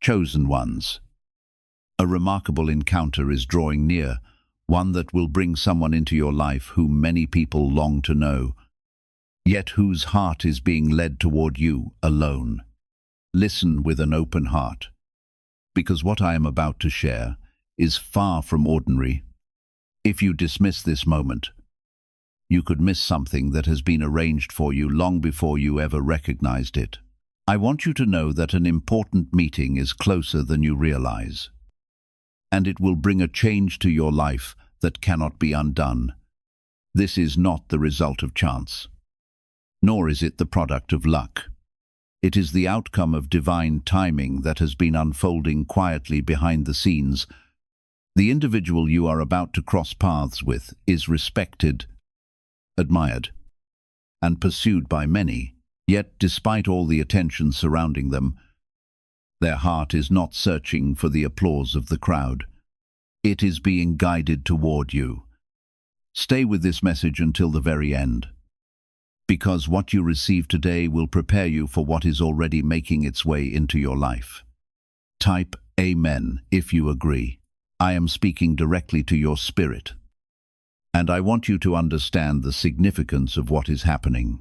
chosen ones. A remarkable encounter is drawing near, one that will bring someone into your life whom many people long to know, yet whose heart is being led toward you alone. Listen with an open heart, because what I am about to share is far from ordinary. If you dismiss this moment, you could miss something that has been arranged for you long before you ever recognized it. I want you to know that an important meeting is closer than you realize, and it will bring a change to your life that cannot be undone. This is not the result of chance, nor is it the product of luck. It is the outcome of divine timing that has been unfolding quietly behind the scenes. The individual you are about to cross paths with is respected, admired, and pursued by many, yet despite all the attention surrounding them, their heart is not searching for the applause of the crowd. It is being guided toward you. Stay with this message until the very end, because what you receive today will prepare you for what is already making its way into your life. Type Amen if you agree. I am speaking directly to your spirit, and I want you to understand the significance of what is happening.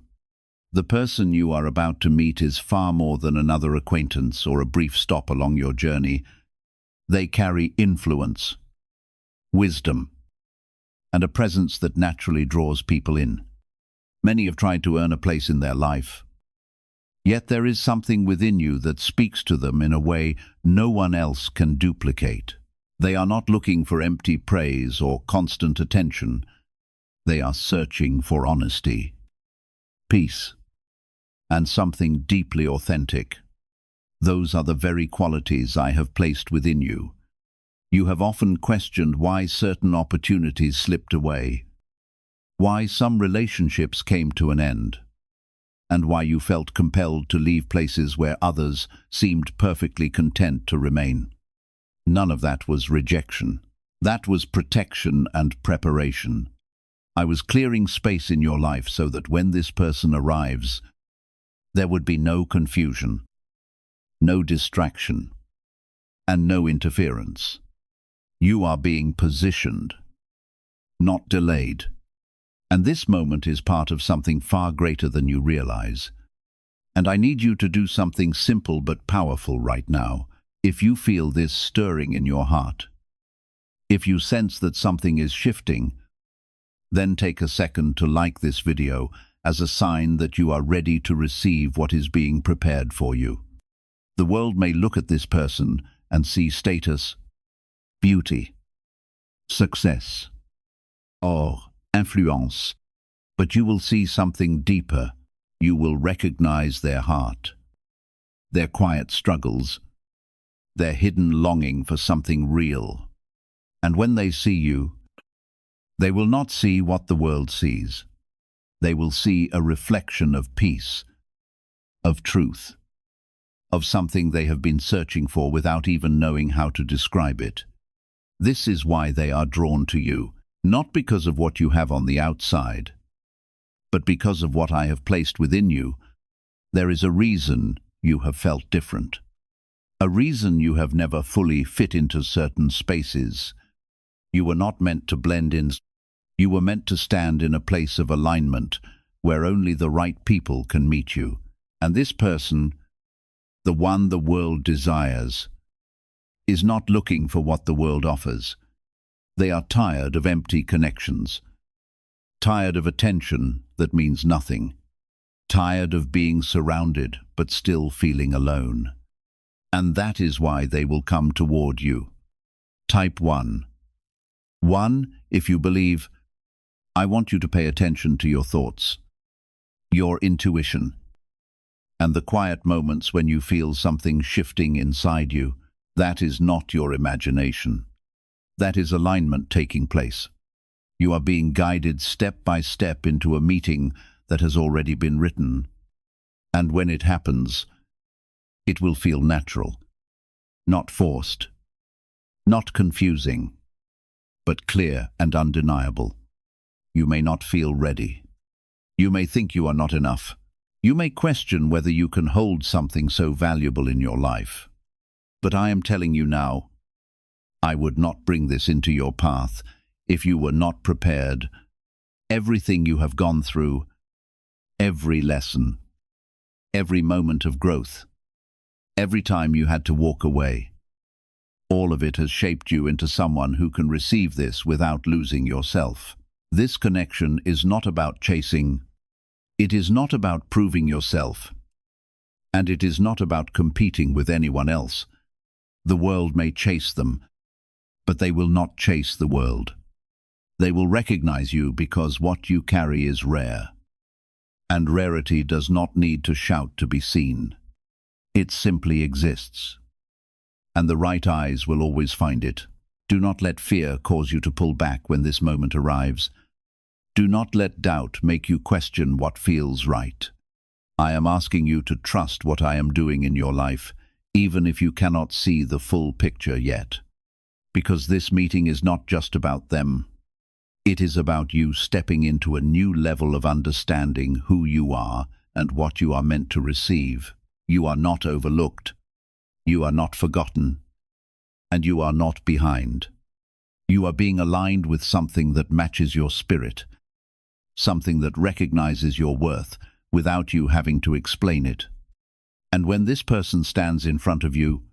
The person you are about to meet is far more than another acquaintance or a brief stop along your journey. They carry influence, wisdom, and a presence that naturally draws people in. Many have tried to earn a place in their life, yet there is something within you that speaks to them in a way no one else can duplicate. They are not looking for empty praise or constant attention. They are searching for honesty, peace, and something deeply authentic. Those are the very qualities I have placed within you. You have often questioned why certain opportunities slipped away, why some relationships came to an end, and why you felt compelled to leave places where others seemed perfectly content to remain. None of that was rejection. That was protection and preparation. I was clearing space in your life so that when this person arrives, there would be no confusion, no distraction, and no interference. You are being positioned, not delayed. And this moment is part of something far greater than you realize. And I need you to do something simple but powerful right now. If you feel this stirring in your heart, if you sense that something is shifting, then take a second to like this video as a sign that you are ready to receive what is being prepared for you. The world may look at this person and see status, beauty, success, or influence, but you will see something deeper. You will recognize their heart, their quiet struggles, their hidden longing for something real. And when they see you, they will not see what the world sees. They will see a reflection of peace, of truth, of something they have been searching for without even knowing how to describe it. This is why they are drawn to you, not because of what you have on the outside, but because of what I have placed within you. There is a reason you have felt different. A reason you have never fully fit into certain spaces. You were not meant to blend in. You were meant to stand in a place of alignment where only the right people can meet you. And this person, the one the world desires, is not looking for what the world offers. They are tired of empty connections, tired of attention that means nothing, tired of being surrounded but still feeling alone. And that is why they will come toward you. Type 1. 1. If you believe, I want you to pay attention to your thoughts, your intuition, and the quiet moments when you feel something shifting inside you. That is not your imagination. That is alignment taking place. You are being guided step by step into a meeting that has already been written. And when it happens, it will feel natural, not forced, not confusing, but clear and undeniable. You may not feel ready. You may think you are not enough. You may question whether you can hold something so valuable in your life. But I am telling you now, I would not bring this into your path if you were not prepared. Everything you have gone through, every lesson, every moment of growth, every time you had to walk away, all of it has shaped you into someone who can receive this without losing yourself. This connection is not about chasing. It is not about proving yourself. And it is not about competing with anyone else. The world may chase them, but they will not chase the world. They will recognize you because what you carry is rare. And rarity does not need to shout to be seen. It simply exists. And the right eyes will always find it. Do not let fear cause you to pull back when this moment arrives. Do not let doubt make you question what feels right. I am asking you to trust what I am doing in your life, even if you cannot see the full picture yet. Because this meeting is not just about them. It is about you stepping into a new level of understanding who you are and what you are meant to receive. You are not overlooked. You are not forgotten. And you are not behind. You are being aligned with something that matches your spirit. Something that recognizes your worth without you having to explain it. And when this person stands in front of you,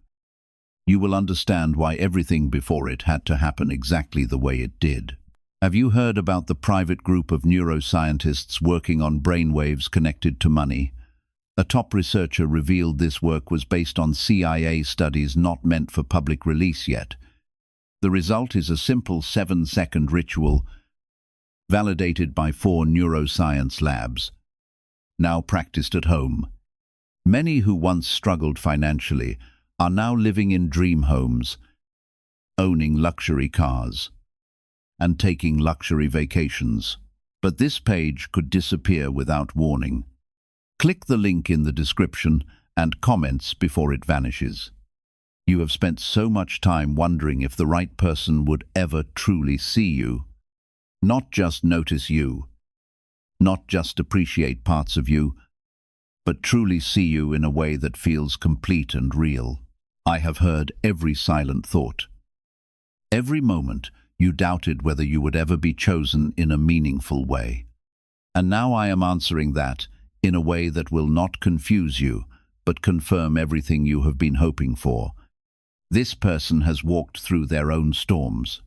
you will understand why everything before it had to happen exactly the way it did. Have you heard about the private group of neuroscientists working on brainwaves connected to money? A top researcher revealed this work was based on CIA studies not meant for public release yet. The result is a simple 7-second ritual validated by 4 neuroscience labs, now practiced at home. Many who once struggled financially are now living in dream homes, owning luxury cars, and taking luxury vacations. But this page could disappear without warning. Click the link in the description and comments before it vanishes. You have spent so much time wondering if the right person would ever truly see you. Not just notice you, not just appreciate parts of you, but truly see you in a way that feels complete and real. I have heard every silent thought. Every moment you doubted whether you would ever be chosen in a meaningful way. And now I am answering that in a way that will not confuse you, but confirm everything you have been hoping for. This person has walked through their own storms.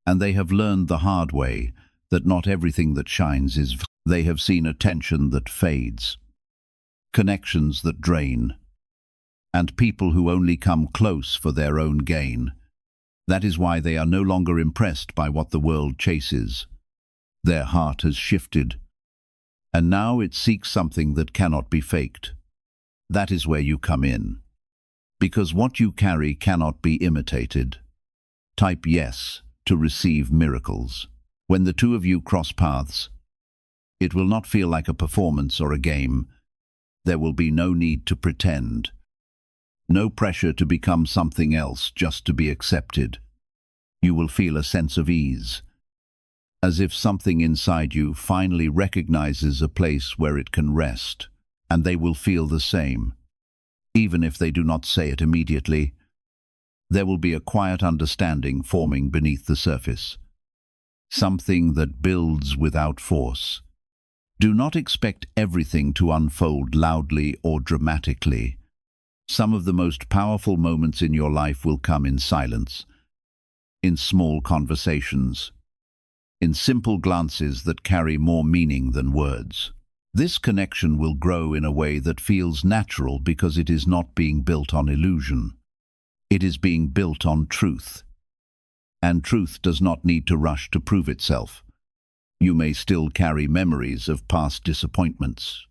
And they have learned the hard way that not everything that shines is. They have seen attention that fades, connections that drain, and people who only come close for their own gain. That is why they are no longer impressed by what the world chases. Their heart has shifted, and now it seeks something that cannot be faked. That is where you come in. Because what you carry cannot be imitated. Type yes to receive miracles. When the two of you cross paths, it will not feel like a performance or a game. There will be no need to pretend. No pressure to become something else just to be accepted. You will feel a sense of ease, as if something inside you finally recognizes a place where it can rest, and they will feel the same. Even if they do not say it immediately, there will be a quiet understanding forming beneath the surface. Something that builds without force. Do not expect everything to unfold loudly or dramatically. Some of the most powerful moments in your life will come in silence, in small conversations, in simple glances that carry more meaning than words. This connection will grow in a way that feels natural because it is not being built on illusion. It is being built on truth. And truth does not need to rush to prove itself. You may still carry memories of past disappointments.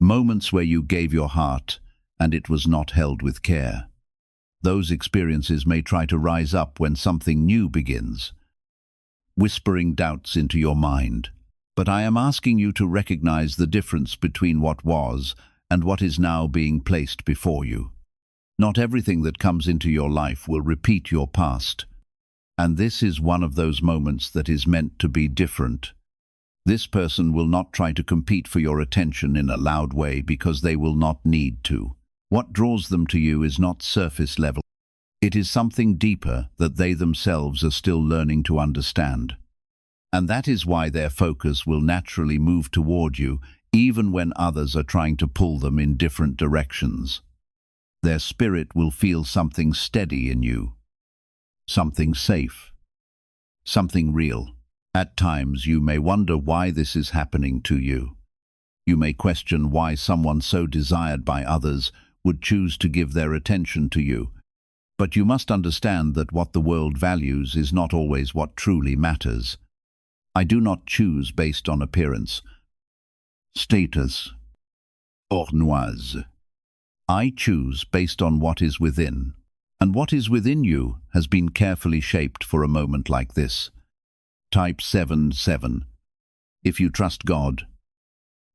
Moments where you gave your heart and it was not held with care. Those experiences may try to rise up when something new begins, whispering doubts into your mind. But I am asking you to recognize the difference between what was and what is now being placed before you. Not everything that comes into your life will repeat your past. And this is one of those moments that is meant to be different. This person will not try to compete for your attention in a loud way because they will not need to. What draws them to you is not surface level. It is something deeper that they themselves are still learning to understand. And that is why their focus will naturally move toward you, even when others are trying to pull them in different directions. Their spirit will feel something steady in you, something safe, something real. At times you may wonder why this is happening to you. You may question why someone so desired by others would choose to give their attention to you. But you must understand that what the world values is not always what truly matters. I do not choose based on appearance, status, or noise. I choose based on what is within. And what is within you has been carefully shaped for a moment like this. Type 7-7. If you trust God,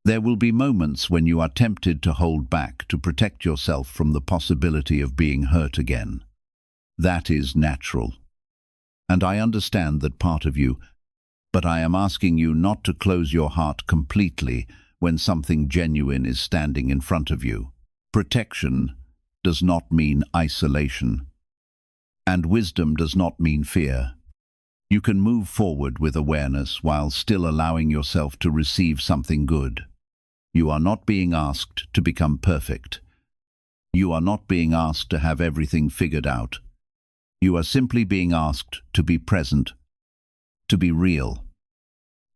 there will be moments when you are tempted to hold back to protect yourself from the possibility of being hurt again. That is natural. And I understand that part of you, but I am asking you not to close your heart completely when something genuine is standing in front of you. Protection does not mean isolation, and wisdom does not mean fear. You can move forward with awareness while still allowing yourself to receive something good. You are not being asked to become perfect. You are not being asked to have everything figured out. You are simply being asked to be present, to be real,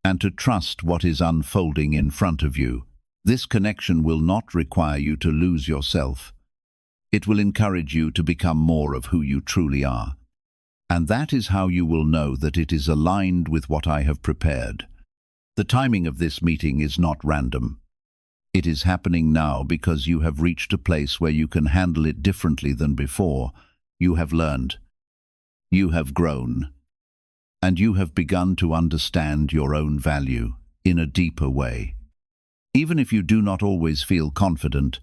and to trust what is unfolding in front of you. This connection will not require you to lose yourself. It will encourage you to become more of who you truly are. And that is how you will know that it is aligned with what I have prepared. The timing of this meeting is not random. It is happening now because you have reached a place where you can handle it differently than before. You have learned. You have grown. And you have begun to understand your own value in a deeper way. Even if you do not always feel confident,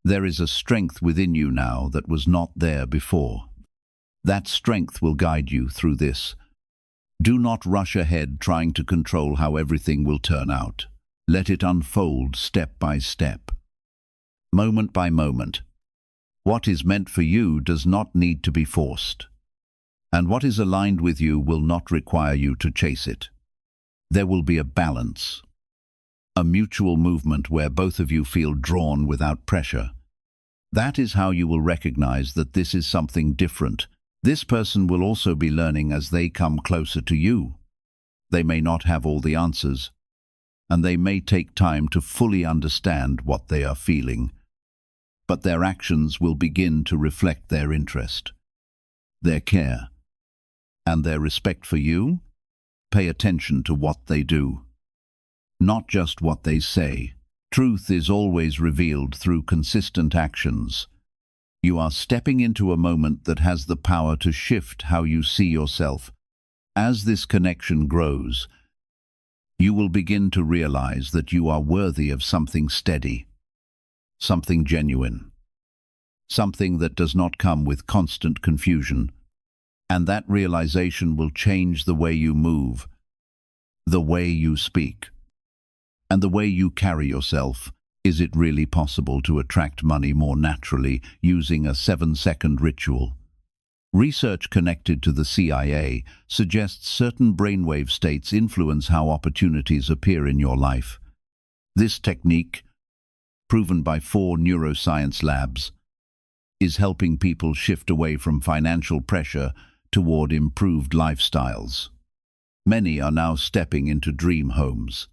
there is a strength within you now that was not there before. That strength will guide you through this. Do not rush ahead trying to control how everything will turn out. Let it unfold step by step, moment by moment. What is meant for you does not need to be forced. And what is aligned with you will not require you to chase it. There will be a balance, a mutual movement where both of you feel drawn without pressure. That is how you will recognize that this is something different. This person will also be learning as they come closer to you. They may not have all the answers, and they may take time to fully understand what they are feeling. But their actions will begin to reflect their interest, their care, and their respect for you. Pay attention to what they do, not just what they say. Truth is always revealed through consistent actions. You are stepping into a moment that has the power to shift how you see yourself. As this connection grows, you will begin to realize that you are worthy of something steady, something genuine, something that does not come with constant confusion. And that realization will change the way you move, the way you speak, and the way you carry yourself. Is it really possible to attract money more naturally using a 7-second ritual? Research connected to the CIA suggests certain brainwave states influence how opportunities appear in your life. This technique, proven by 4 neuroscience labs, is helping people shift away from financial pressure toward improved lifestyles. Many are now stepping into dream homes,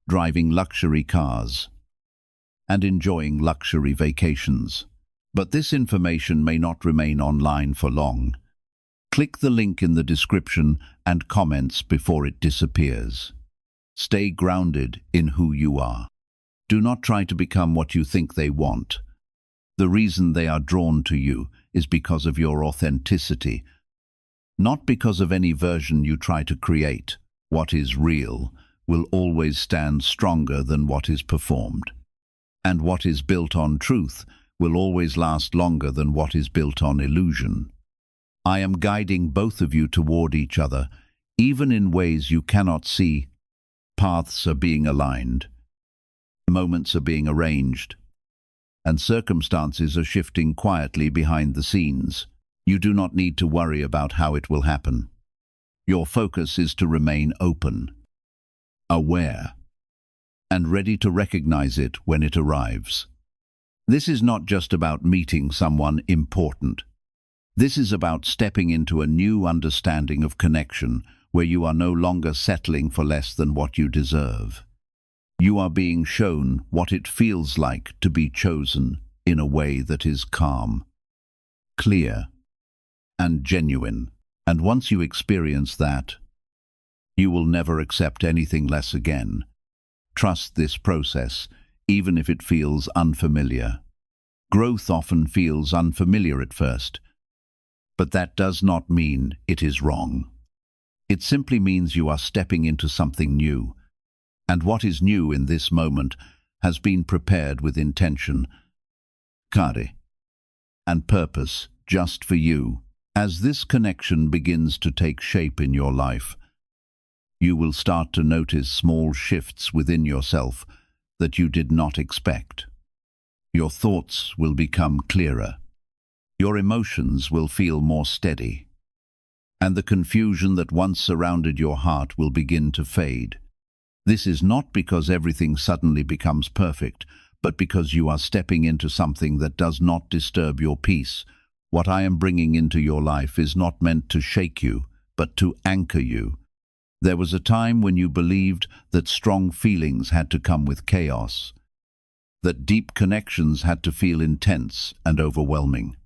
driving luxury cars, and enjoying luxury vacations. But this information may not remain online for long. Click the link in the description and comments before it disappears. Stay grounded in who you are. Do not try to become what you think they want. The reason they are drawn to you is because of your authenticity, not because of any version you try to create. What is real will always stand stronger than what is performed. And what is built on truth will always last longer than what is built on illusion. I am guiding both of you toward each other, even in ways you cannot see. Paths are being aligned. Moments are being arranged. and circumstances are shifting quietly behind the scenes. You do not need to worry about how it will happen. Your focus is to remain open, aware, and ready to recognize it when it arrives. This is not just about meeting someone important. This is about stepping into a new understanding of connection where you are no longer settling for less than what you deserve. You are being shown what it feels like to be chosen in a way that is calm, clear, and genuine. And once you experience that, you will never accept anything less again. Trust this process, even if it feels unfamiliar. Growth often feels unfamiliar at first, but that does not mean it is wrong. It simply means you are stepping into something new, and what is new in this moment has been prepared with intention, care, and purpose just for you. As this connection begins to take shape in your life, you will start to notice small shifts within yourself that you did not expect. Your thoughts will become clearer. Your emotions will feel more steady, and the confusion that once surrounded your heart will begin to fade. This is not because everything suddenly becomes perfect, but because you are stepping into something that does not disturb your peace. What I am bringing into your life is not meant to shake you, but to anchor you. There was a time when you believed that strong feelings had to come with chaos, that deep connections had to feel intense and overwhelming.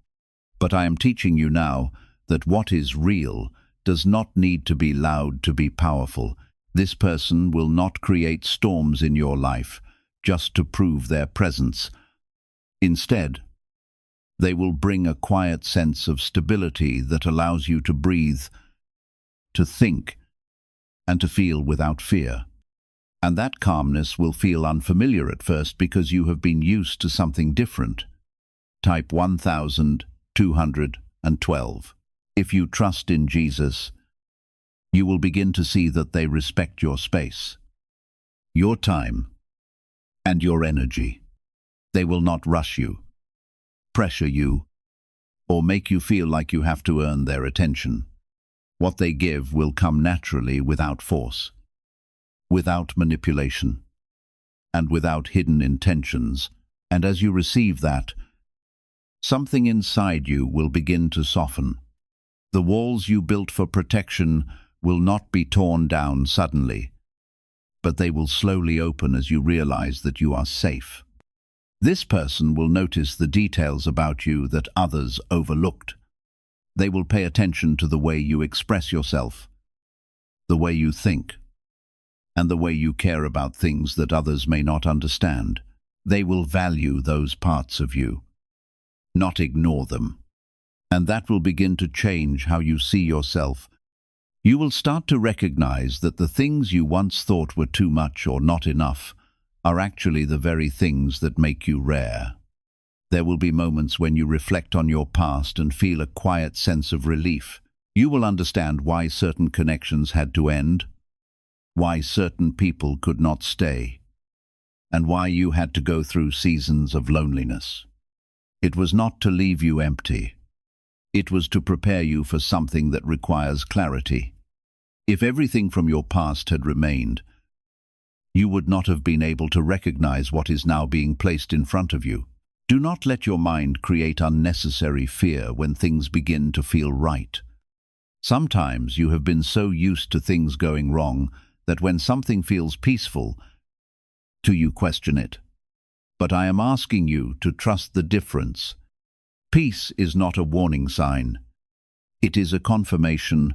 But I am teaching you now that what is real does not need to be loud to be powerful. This person will not create storms in your life just to prove their presence. Instead, they will bring a quiet sense of stability that allows you to breathe, to think, and to feel without fear. And that calmness will feel unfamiliar at first because you have been used to something different. Type 1212. If you trust in Jesus, you will begin to see that they respect your space, your time, and your energy. They will not rush you, pressure you, or make you feel like you have to earn their attention. What they give will come naturally without force, without manipulation, and without hidden intentions. And as you receive that, something inside you will begin to soften. The walls you built for protection will not be torn down suddenly, but they will slowly open as you realize that you are safe. This person will notice the details about you that others overlooked. They will pay attention to the way you express yourself, the way you think, and the way you care about things that others may not understand. They will value those parts of you, not ignore them. And that will begin to change how you see yourself. You will start to recognize that the things you once thought were too much or not enough are actually the very things that make you rare. There will be moments when you reflect on your past and feel a quiet sense of relief. You will understand why certain connections had to end, why certain people could not stay, and why you had to go through seasons of loneliness. It was not to leave you empty. It was to prepare you for something that requires clarity. If everything from your past had remained, you would not have been able to recognize what is now being placed in front of you. Do not let your mind create unnecessary fear when things begin to feel right. Sometimes you have been so used to things going wrong that when something feels peaceful, you question it. But I am asking you to trust the difference. Peace is not a warning sign. It is a confirmation.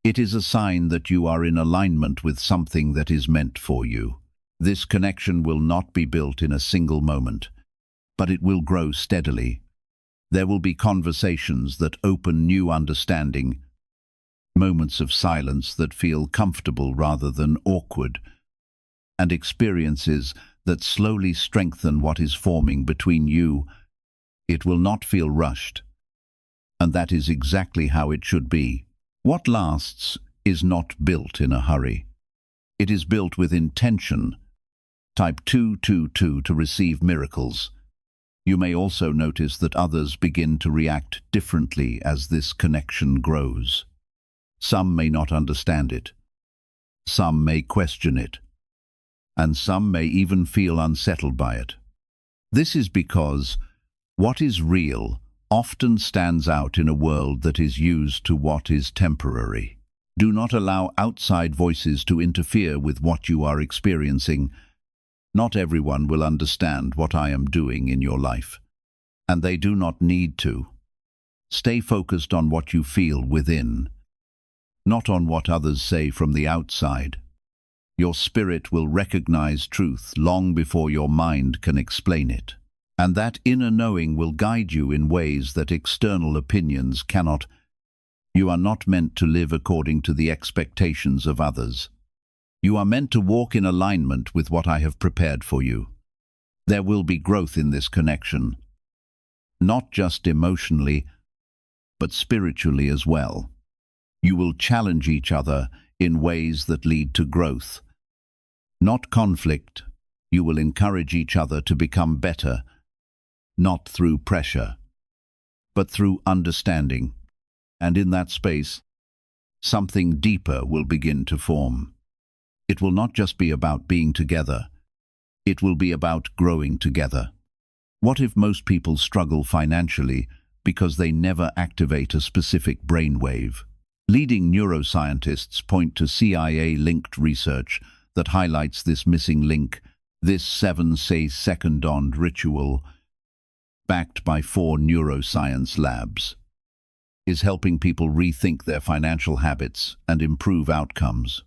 It is a sign that you are in alignment with something that is meant for you. This connection will not be built in a single moment, but it will grow steadily. There will be conversations that open new understanding, moments of silence that feel comfortable rather than awkward, and experiences that slowly strengthen what is forming between you. It will not feel rushed, and that is exactly how it should be. What lasts is not built in a hurry. It is built with intention. Type 222 to receive miracles. You may also notice that others begin to react differently as this connection grows. Some may not understand it. Some may question it. And some may even feel unsettled by it. This is because what is real often stands out in a world that is used to what is temporary. Do not allow outside voices to interfere with what you are experiencing. Not everyone will understand what I am doing in your life, and they do not need to. Stay focused on what you feel within, not on what others say from the outside. Your spirit will recognize truth long before your mind can explain it, and that inner knowing will guide you in ways that external opinions cannot. You are not meant to live according to the expectations of others. You are meant to walk in alignment with what I have prepared for you. There will be growth in this connection, not just emotionally, but spiritually as well. You will challenge each other in ways that lead to growth, not conflict. You will encourage each other to become better, not through pressure, but through understanding. And in that space, something deeper will begin to form. It will not just be about being together. It will be about growing together. What if most people struggle financially because they never activate a specific brainwave? Leading neuroscientists point to CIA-linked research that highlights this missing link, this 7-second ritual, backed by 4 neuroscience labs, is helping people rethink their financial habits and improve outcomes.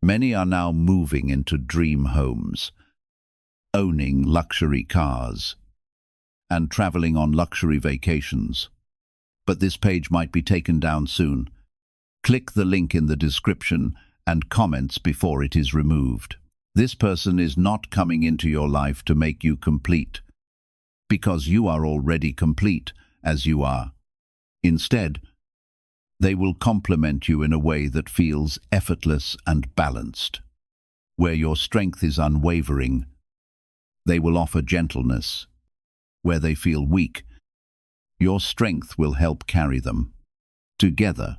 Many are now moving into dream homes, owning luxury cars, and traveling on luxury vacations. But this page might be taken down soon. Click the link in the description and comments before it is removed. This person is not coming into your life to make you complete, because you are already complete as you are. Instead, they will complement you in a way that feels effortless and balanced. Where your strength is unwavering, they will offer gentleness. Where they feel weak, your strength will help carry them. Together,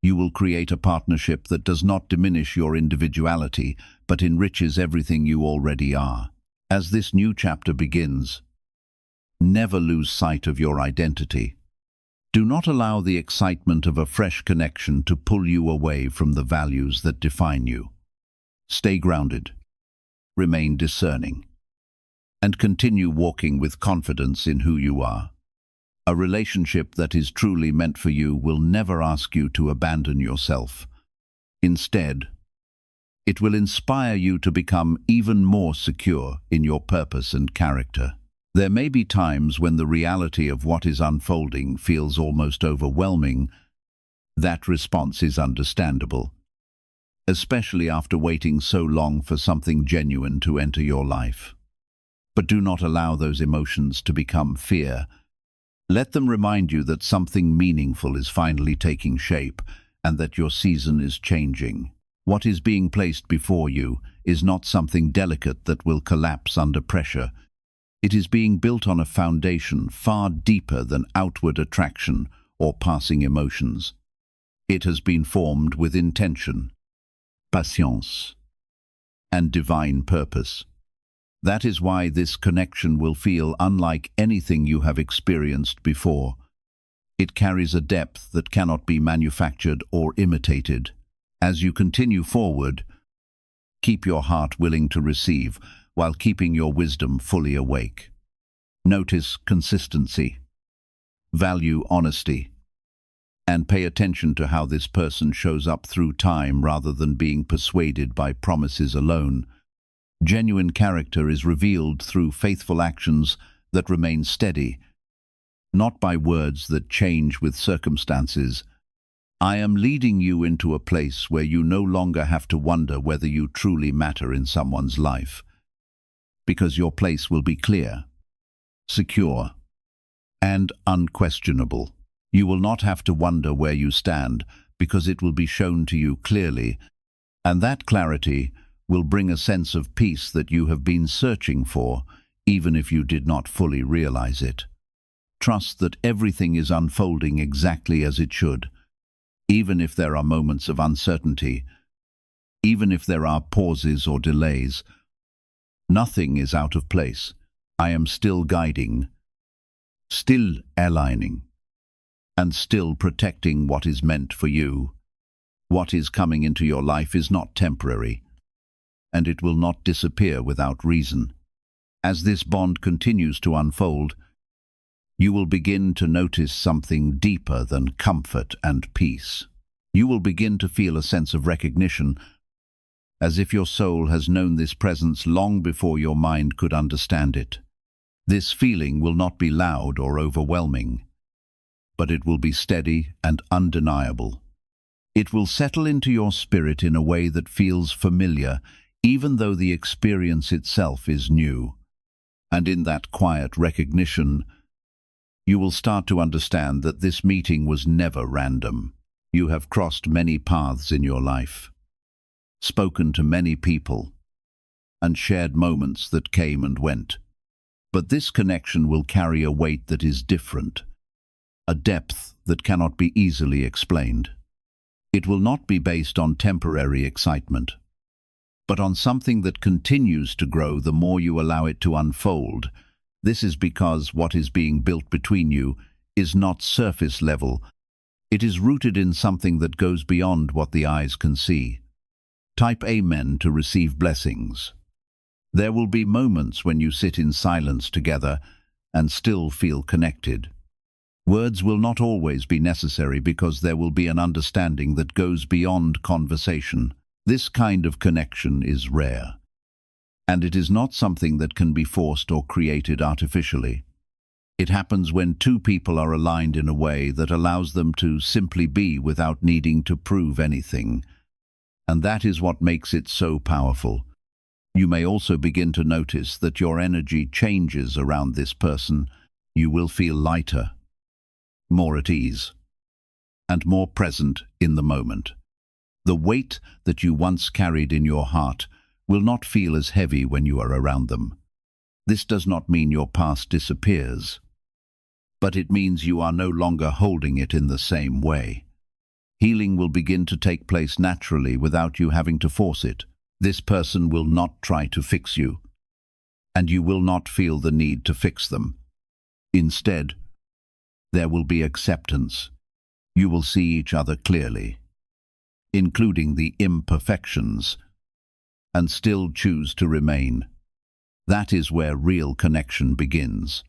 you will create a partnership that does not diminish your individuality, but enriches everything you already are. As this new chapter begins, never lose sight of your identity. Do not allow the excitement of a fresh connection to pull you away from the values that define you. Stay grounded, remain discerning, and continue walking with confidence in who you are. A relationship that is truly meant for you will never ask you to abandon yourself. Instead, it will inspire you to become even more secure in your purpose and character. There may be times when the reality of what is unfolding feels almost overwhelming. That response is understandable, especially after waiting so long for something genuine to enter your life. But do not allow those emotions to become fear. Let them remind you that something meaningful is finally taking shape and that your season is changing. What is being placed before you is not something delicate that will collapse under pressure. It is being built on a foundation far deeper than outward attraction or passing emotions. It has been formed with intention, patience, and divine purpose. That is why this connection will feel unlike anything you have experienced before. It carries a depth that cannot be manufactured or imitated. As you continue forward, keep your heart willing to receive, while keeping your wisdom fully awake. Notice consistency, value honesty, and pay attention to how this person shows up through time rather than being persuaded by promises alone. Genuine character is revealed through faithful actions that remain steady, not by words that change with circumstances. I am leading you into a place where you no longer have to wonder whether you truly matter in someone's life, because your place will be clear, secure, and unquestionable. You will not have to wonder where you stand, because it will be shown to you clearly, and that clarity will bring a sense of peace that you have been searching for, even if you did not fully realize it. Trust that everything is unfolding exactly as it should, even if there are moments of uncertainty, even if there are pauses or delays. Nothing is out of place. I am still guiding, still aligning, and still protecting what is meant for you. What is coming into your life is not temporary, and it will not disappear without reason. As this bond continues to unfold, you will begin to notice something deeper than comfort and peace. You will begin to feel a sense of recognition, as if your soul has known this presence long before your mind could understand it. This feeling will not be loud or overwhelming, but it will be steady and undeniable. It will settle into your spirit in a way that feels familiar, even though the experience itself is new. And in that quiet recognition, you will start to understand that this meeting was never random. You have crossed many paths in your life, spoken to many people, and shared moments that came and went. But this connection will carry a weight that is different, a depth that cannot be easily explained. It will not be based on temporary excitement, but on something that continues to grow the more you allow it to unfold. This is because what is being built between you is not surface level. It is rooted in something that goes beyond what the eyes can see. Type Amen to receive blessings. There will be moments when you sit in silence together and still feel connected. Words will not always be necessary because there will be an understanding that goes beyond conversation. This kind of connection is rare, and it is not something that can be forced or created artificially. It happens when two people are aligned in a way that allows them to simply be without needing to prove anything. And that is what makes it so powerful. You may also begin to notice that your energy changes around this person. You will feel lighter, more at ease, and more present in the moment. The weight that you once carried in your heart will not feel as heavy when you are around them. This does not mean your past disappears, but it means you are no longer holding it in the same way. Healing will begin to take place naturally without you having to force it. This person will not try to fix you, and you will not feel the need to fix them. Instead, there will be acceptance. You will see each other clearly, including the imperfections, and still choose to remain. That is where real connection begins.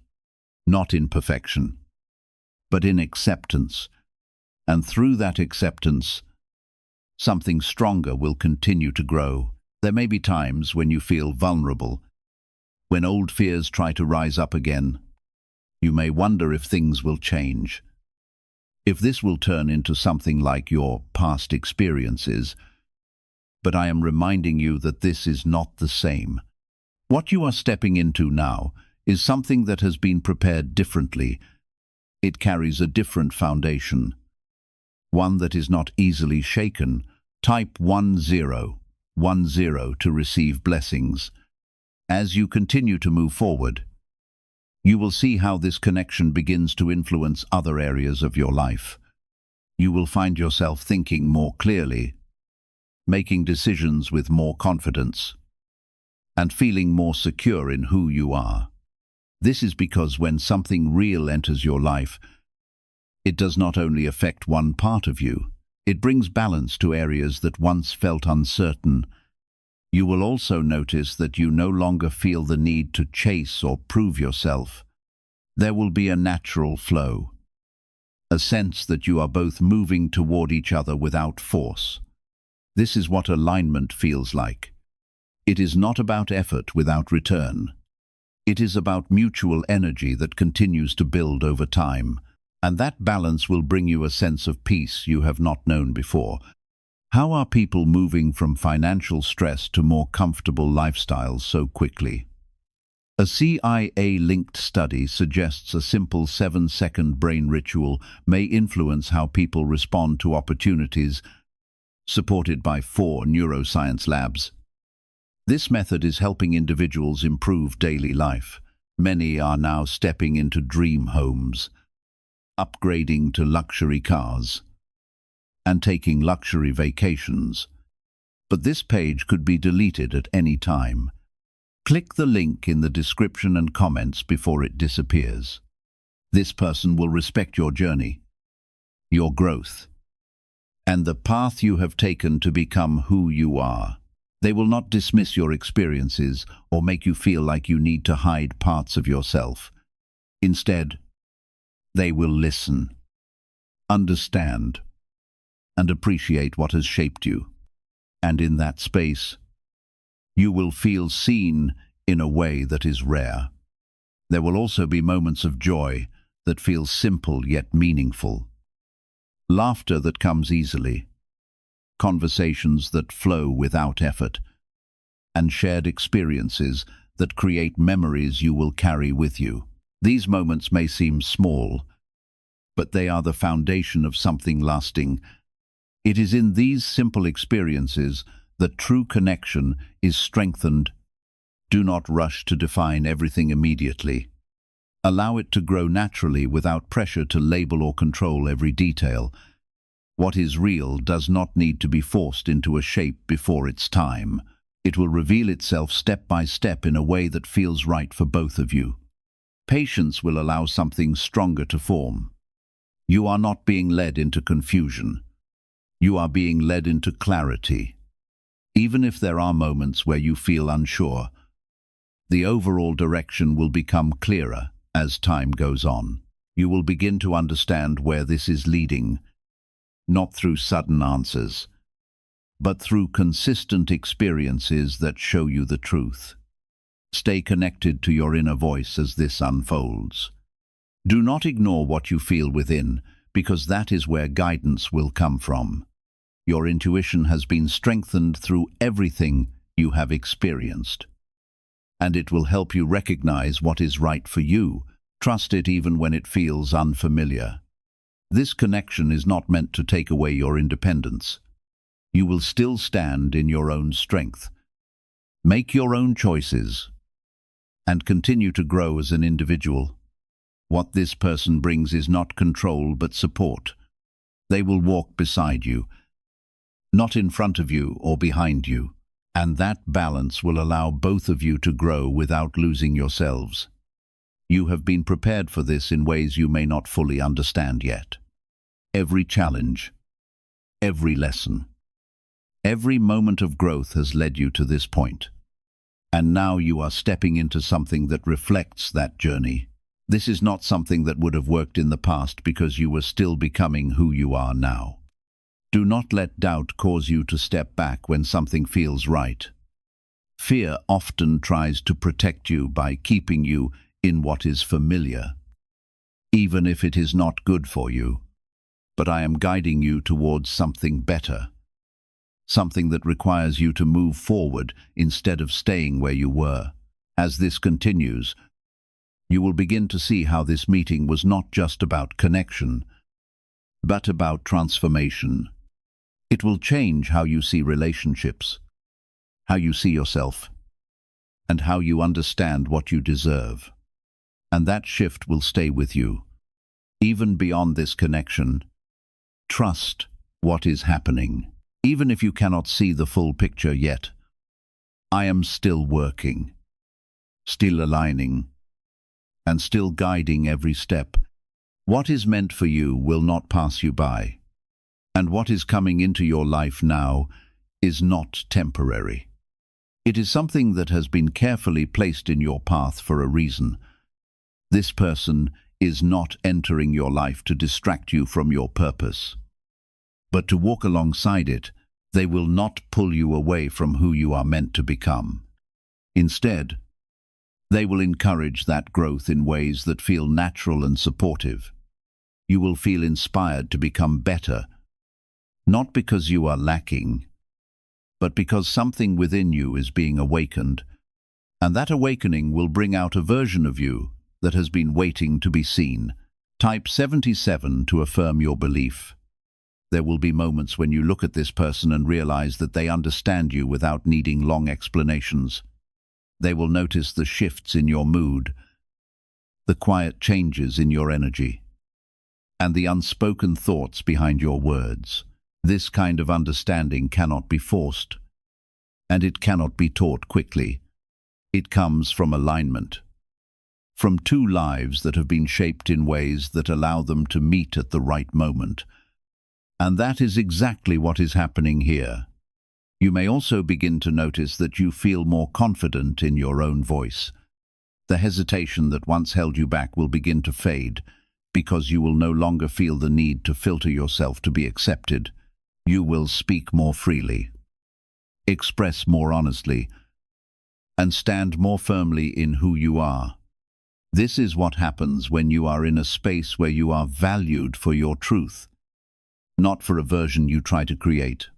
Not in perfection, but in acceptance. And through that acceptance, something stronger will continue to grow. There may be times when you feel vulnerable, when old fears try to rise up again. You may wonder if things will change, if this will turn into something like your past experiences. But I am reminding you that this is not the same. What you are stepping into now is something that has been prepared differently. It carries a different foundation, one that is not easily shaken. Type 1010 to receive blessings. As you continue to move forward, you will see how this connection begins to influence other areas of your life. You will find yourself thinking more clearly, making decisions with more confidence, and feeling more secure in who you are. This is because when something real enters your life, it does not only affect one part of you, it brings balance to areas that once felt uncertain. You will also notice that you no longer feel the need to chase or prove yourself. There will be a natural flow, a sense that you are both moving toward each other without force. This is what alignment feels like. It is not about effort without return. It is about mutual energy that continues to build over time, and that balance will bring you a sense of peace you have not known before. How are people moving from financial stress to more comfortable lifestyles so quickly? A CIA-linked study suggests a simple 7-second brain ritual may influence how people respond to opportunities, supported by 4 neuroscience labs. This method is helping individuals improve daily life, Many are now stepping into dream homes, upgrading to luxury cars, and taking luxury vacations. But this page could be deleted at any time. Click the link in the description and comments before it disappears. This person will respect your journey, your growth, and the path you have taken to become who you are. They will not dismiss your experiences or make you feel like you need to hide parts of yourself. Instead, they will listen, understand, and appreciate what has shaped you. And in that space, you will feel seen in a way that is rare. There will also be moments of joy that feel simple yet meaningful. Laughter that comes easily, conversations that flow without effort, and shared experiences that create memories you will carry with you. These moments may seem small, but they are the foundation of something lasting. It is in these simple experiences that true connection is strengthened. Do not rush to define everything immediately. Allow it to grow naturally without pressure to label or control every detail. What is real does not need to be forced into a shape before its time. It will reveal itself step by step in a way that feels right for both of you. Patience will allow something stronger to form. You are not being led into confusion. You are being led into clarity. Even if there are moments where you feel unsure, the overall direction will become clearer as time goes on. You will begin to understand where this is leading, not through sudden answers, but through consistent experiences that show you the truth. Stay connected to your inner voice as this unfolds. Do not ignore what you feel within, because that is where guidance will come from. Your intuition has been strengthened through everything you have experienced, and it will help you recognize what is right for you. Trust it even when it feels unfamiliar. This connection is not meant to take away your independence. You will still stand in your own strength, make your own choices, and continue to grow as an individual. What this person brings is not control but support. They will walk beside you, not in front of you or behind you, and that balance will allow both of you to grow without losing yourselves. You have been prepared for this in ways you may not fully understand yet. Every challenge, every lesson, every moment of growth has led you to this point. And now you are stepping into something that reflects that journey. This is not something that would have worked in the past because you were still becoming who you are now. Do not let doubt cause you to step back when something feels right. Fear often tries to protect you by keeping you in what is familiar, even if it is not good for you. But I am guiding you towards something better, something that requires you to move forward instead of staying where you were. As this continues, you will begin to see how this meeting was not just about connection, but about transformation. It will change how you see relationships, how you see yourself, and how you understand what you deserve. And that shift will stay with you. Even beyond this connection, trust what is happening. Even if you cannot see the full picture yet, I am still working, still aligning, and still guiding every step. What is meant for you will not pass you by. And what is coming into your life now is not temporary. It is something that has been carefully placed in your path for a reason. This person is not entering your life to distract you from your purpose, but to walk alongside it. They will not pull you away from who you are meant to become. Instead, they will encourage that growth in ways that feel natural and supportive. You will feel inspired to become better, not because you are lacking, but because something within you is being awakened, and that awakening will bring out a version of you that has been waiting to be seen. Type 77 to affirm your belief. There will be moments when you look at this person and realize that they understand you without needing long explanations. They will notice the shifts in your mood, the quiet changes in your energy, and the unspoken thoughts behind your words. This kind of understanding cannot be forced, and it cannot be taught quickly. It comes from alignment, from two lives that have been shaped in ways that allow them to meet at the right moment. And that is exactly what is happening here. You may also begin to notice that you feel more confident in your own voice. The hesitation that once held you back will begin to fade, because you will no longer feel the need to filter yourself to be accepted. You will speak more freely, express more honestly, and stand more firmly in who you are. This is what happens when you are in a space where you are valued for your truth, not for a version you try to create.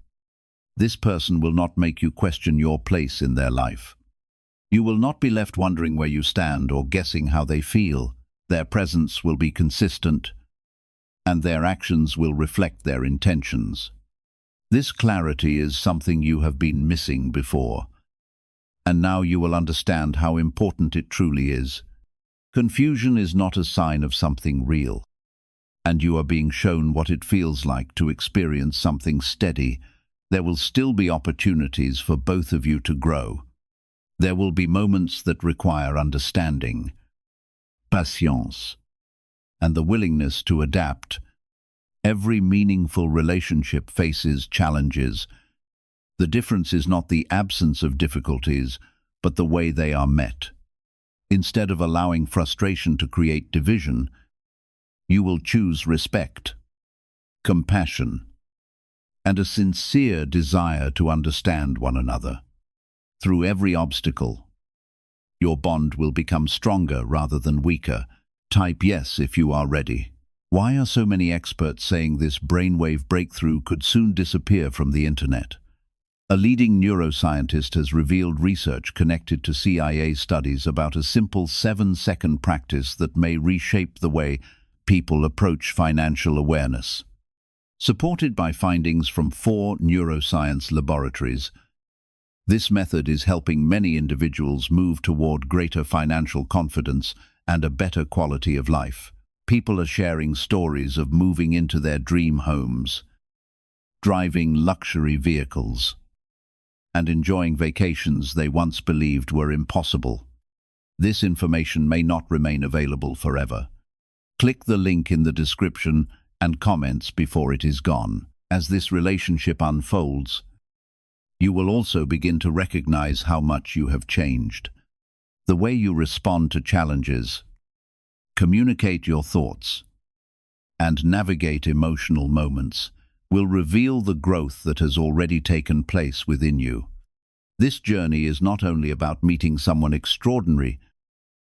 This person will not make you question your place in their life. You will not be left wondering where you stand or guessing how they feel. Their presence will be consistent, and their actions will reflect their intentions. This clarity is something you have been missing before, and now you will understand how important it truly is. Confusion is not a sign of something real, and you are being shown what it feels like to experience something steady. There will still be opportunities for both of you to grow. There will be moments that require understanding, patience, and the willingness to adapt. Every meaningful relationship faces challenges. The difference is not the absence of difficulties, but the way they are met. Instead of allowing frustration to create division, you will choose respect, compassion, and a sincere desire to understand one another. Through every obstacle, your bond will become stronger rather than weaker. Type yes if you are ready. Why are so many experts saying this brainwave breakthrough could soon disappear from the internet? A leading neuroscientist has revealed research connected to CIA studies about a simple 7-second practice that may reshape the way people approach financial awareness. Supported by findings from 4 neuroscience laboratories, this method is helping many individuals move toward greater financial confidence and a better quality of life. People are sharing stories of moving into their dream homes, driving luxury vehicles, and enjoying vacations they once believed were impossible. This information may not remain available forever. Click the link in the description and comments before it is gone. As this relationship unfolds, you will also begin to recognize how much you have changed. The way you respond to challenges, communicate your thoughts, and navigate emotional moments will reveal the growth that has already taken place within you. This journey is not only about meeting someone extraordinary,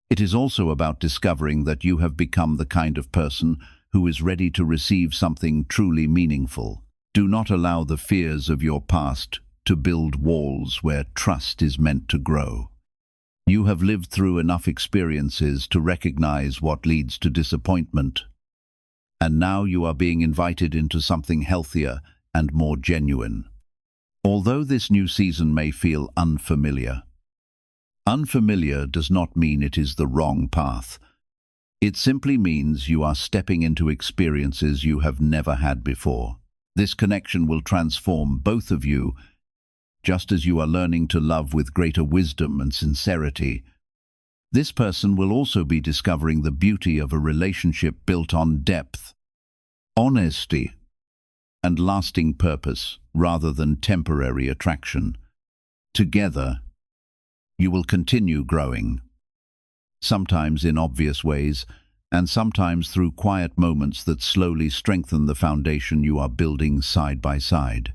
it is also about discovering that you have become the kind of person who is ready to receive something truly meaningful. Do not allow the fears of your past to build walls where trust is meant to grow. You have lived through enough experiences to recognize what leads to disappointment, and now you are being invited into something healthier and more genuine. Although this new season may feel unfamiliar, unfamiliar does not mean it is the wrong path. It simply means you are stepping into experiences you have never had before. This connection will transform both of you, just as you are learning to love with greater wisdom and sincerity. This person will also be discovering the beauty of a relationship built on depth, honesty, and lasting purpose, rather than temporary attraction. Together, you will continue growing, sometimes in obvious ways, and sometimes through quiet moments that slowly strengthen the foundation you are building side by side.